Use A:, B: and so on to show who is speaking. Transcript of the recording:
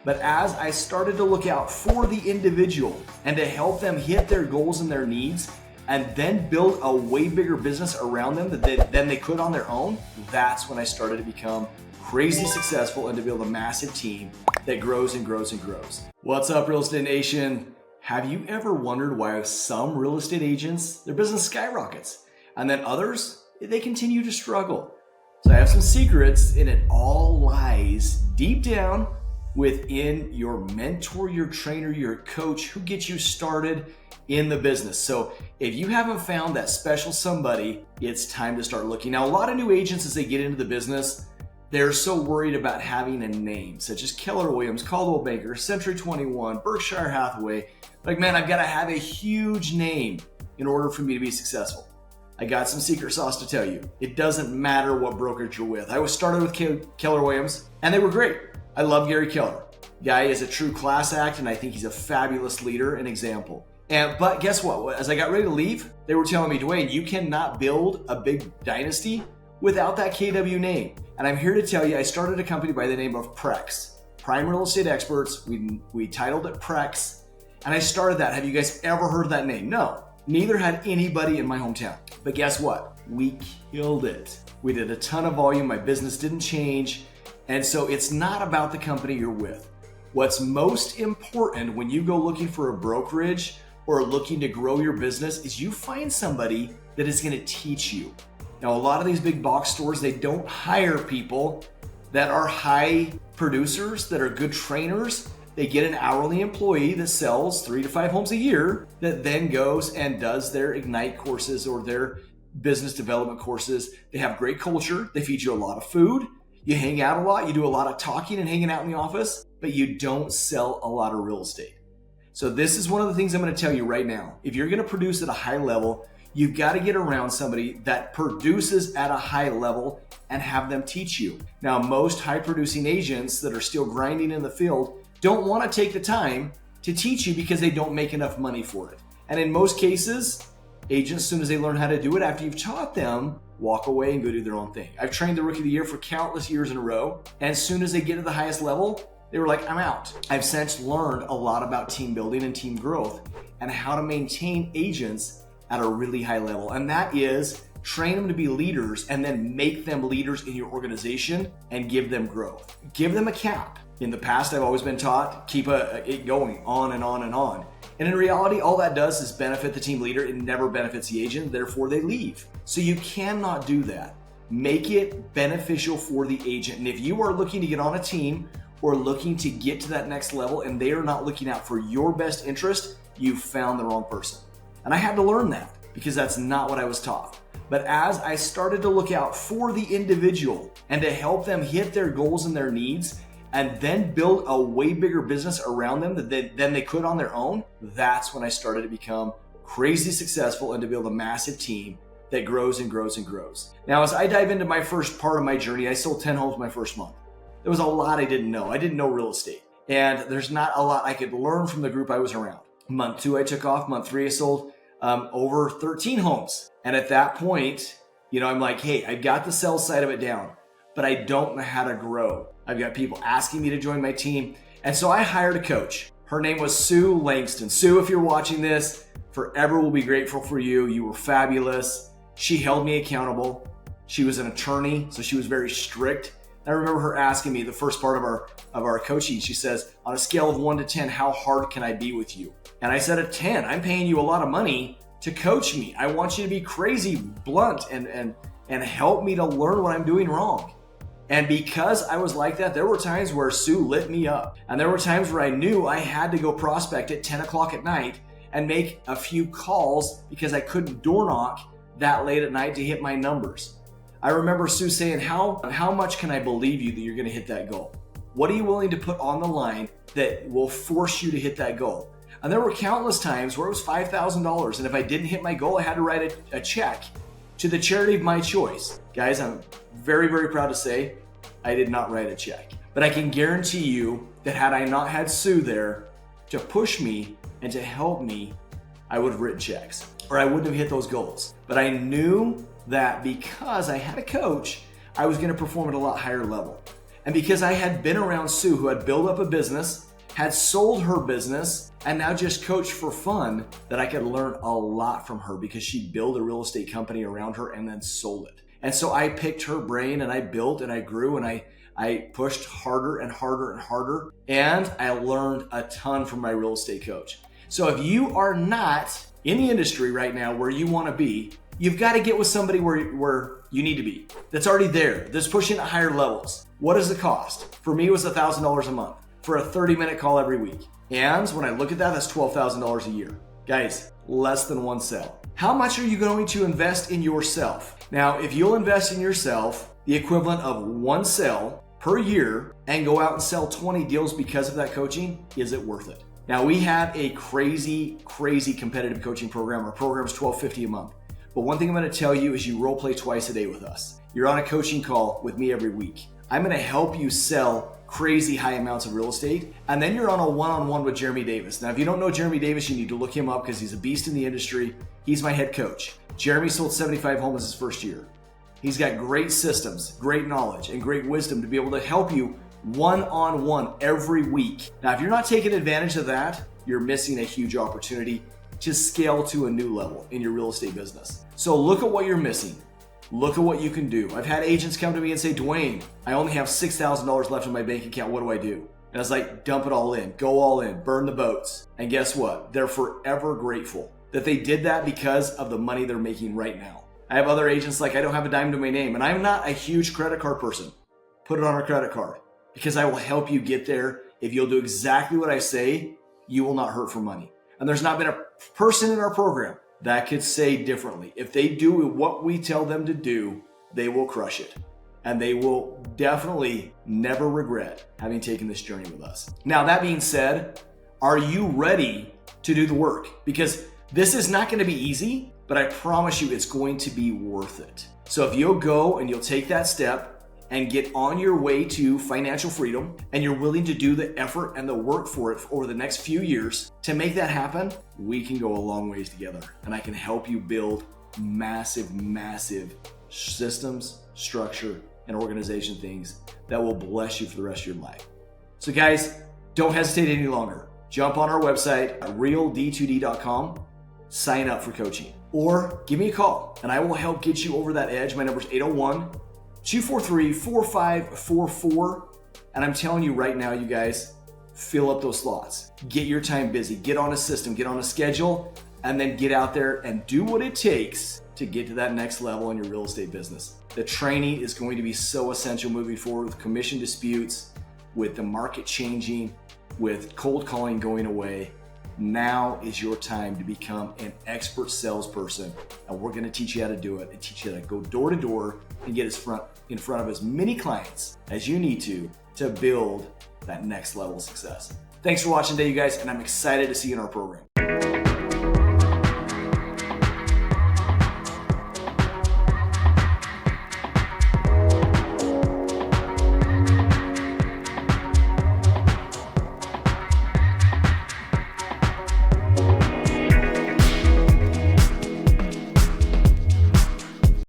A: But as I started to look out for the individual and to help them hit their goals and their needs, and then build a way bigger business around them than they could on their own, that's when I started to become crazy successful and to build a massive team that grows and grows and grows. What's up, Real Estate Nation? Have you ever wondered why some real estate agents, their business skyrockets, and then others, they continue to struggle? So I have some secrets, and it all lies deep down within your mentor, your trainer, your coach who gets you started in the business. So if you haven't found that special somebody, it's time to start looking. Now, a lot of new agents, as they get into the business, they're so worried about having a name, such as Keller Williams, Coldwell Banker, Century 21, Berkshire Hathaway. Like, man, I've got to have a huge name in order for me to be successful. I got some secret sauce to tell you. It doesn't matter what brokerage you're with. I was started with Keller Williams, and they were great. I love Gary Keller. Guy is a true class act, and I think he's a fabulous leader and example. But guess what? As I got ready to leave, they were telling me, Dwayne, you cannot build a big dynasty without that KW name. And I'm here to tell you, I started a company by the name of Prex, Prime Real Estate Experts. We titled it Prex, and I started that. Have you guys ever heard that name? No, neither had anybody in my hometown. But guess what? We killed it. We did a ton of volume. My business didn't change. And so it's not about the company you're with. What's most important when you go looking for a brokerage or looking to grow your business is you find somebody that is going to teach you. Now, a lot of these big box stores, they don't hire people that are high producers, that are good trainers. They get an hourly employee that sells 3 to 5 homes a year that then goes and does their Ignite courses or their business development courses. They have great culture. They feed you a lot of food. You hang out a lot. You do a lot of talking and hanging out in the office, but you don't sell a lot of real estate. So this is one of the things I'm going to tell you right now. If you're going to produce at a high level, you've got to get around somebody that produces at a high level and have them teach you. Now, most high producing agents that are still grinding in the field don't want to take the time to teach you because they don't make enough money for it. And in most cases, agents, as soon as they learn how to do it, after you've taught them, walk away and go do their own thing. I've trained the Rookie of the Year for countless years in a row. And as soon as they get to the highest level, they were like, I'm out. I've since learned a lot about team building and team growth and how to maintain agents at a really high level. And that is train them to be leaders and then make them leaders in your organization and give them growth. Give them a cap. In the past, I've always been taught, keep it going on and on and on. And in reality, all that does is benefit the team leader. It never benefits the agent, therefore they leave. So you cannot do that. Make it beneficial for the agent. And if you are looking to get on a team or looking to get to that next level and they are not looking out for your best interest, you've found the wrong person. And I had to learn that because that's not what I was taught. But as I started to look out for the individual and to help them hit their goals and their needs, and then build a way bigger business around them than they could on their own, that's when I started to become crazy successful and to build a massive team that grows and grows and grows. Now, as I dive into my first part of my journey, I sold 10 homes my first month. There was a lot I didn't know. I didn't know real estate. And there's not a lot I could learn from the group I was around. Month 2, I took off. Month 3, I sold over 13 homes. And at that point, I'm like, hey, I got the sales side of it down, but I don't know how to grow. I've got people asking me to join my team. And so I hired a coach. Her name was Sue Langston. Sue, if you're watching this, forever will be grateful for you. You were fabulous. She held me accountable. She was an attorney, so she was very strict. I remember her asking me the first part of our coaching. She says, on a scale of 1 to 10, how hard can I be with you? And I said a 10. I'm paying you a lot of money to coach me. I want you to be crazy blunt and help me to learn what I'm doing wrong. And because I was like that, there were times where Sue lit me up. And there were times where I knew I had to go prospect at 10 o'clock at night and make a few calls because I couldn't door knock that late at night to hit my numbers. I remember Sue saying, how much can I believe you that you're gonna hit that goal? What are you willing to put on the line that will force you to hit that goal? And there were countless times where it was $5,000. And if I didn't hit my goal, I had to write a check to the charity of my choice. Guys, I'm very, very proud to say I did not write a check. But I can guarantee you that had I not had Sue there to push me and to help me, I would have written checks or I wouldn't have hit those goals. But I knew that because I had a coach, I was going to perform at a lot higher level. And because I had been around Sue, who had built up a business, had sold her business, and now just coached for fun, that I could learn a lot from her because she built a real estate company around her and then sold it. And so I picked her brain and I built and I grew and I pushed harder and harder and harder. And I learned a ton from my real estate coach. So if you are not in the industry right now where you want to be, you've got to get with somebody where you need to be, that's already there, that's pushing at higher levels. What is the cost? For me, it was $1,000 a month for a 30-minute call every week. And when I look at that, that's $12,000 a year. Guys, less than one sale. How much are you going to invest in yourself? Now, if you'll invest in yourself the equivalent of one sale per year and go out and sell 20 deals because of that coaching, is it worth it? Now, we have a crazy competitive coaching program. Our program is $1,250 a month. But one thing I'm going to tell you is you role play twice a day with us. You're on a coaching call with me every week. I'm going to help you sell crazy high amounts of real estate. And then you're on a one-on-one with Jeremy Davis. Now, if you don't know Jeremy Davis, you need to look him up because he's a beast in the industry. He's my head coach. Jeremy sold 75 homes his first year. He's got great systems, great knowledge, and great wisdom to be able to help you one-on-one every week. Now, if you're not taking advantage of that, you're missing a huge opportunity to scale to a new level in your real estate business. So look at what you're missing. Look at what you can do. I've had agents come to me and say, Dwayne, I only have $6,000 left in my bank account. What do I do? And I was like, dump it all in, go all in, burn the boats. And guess what? They're forever grateful that they did that because of the money they're making right now. I have other agents like, I don't have a dime to my name, and I'm not a huge credit card person. Put it on a credit card because I will help you get there. If you'll do exactly what I say, you will not hurt for money. And there's not been a person in our program that could say differently. If they do what we tell them to do, they will crush it. And they will definitely never regret having taken this journey with us. Now, that being said, are you ready to do the work? Because this is not going to be easy, but I promise you it's going to be worth it. So if you'll go and you'll take that step and get on your way to financial freedom, and you're willing to do the effort and the work for it over the next few years to make that happen, we can go a long ways together. And I can help you build massive systems, structure, and organization things that will bless you for the rest of your life. So guys, don't hesitate any longer. Jump on our website at reald2d.com, sign up for coaching, or give me a call and I will help get you over that edge. My number is 801-243-4544. And I'm telling you right now, you guys, fill up those slots. Get your time busy. Get on a system, get on a schedule, and then get out there and do what it takes to get to that next level in your real estate business. The training is going to be so essential moving forward with commission disputes, with the market changing, with cold calling going away. Now is your time to become an expert salesperson, and we're going to teach you how to do it and teach you how to go door to door and get in front of as many clients as you need to build that next level of success. Thanks for watching today, you guys, and I'm excited to see you in our program.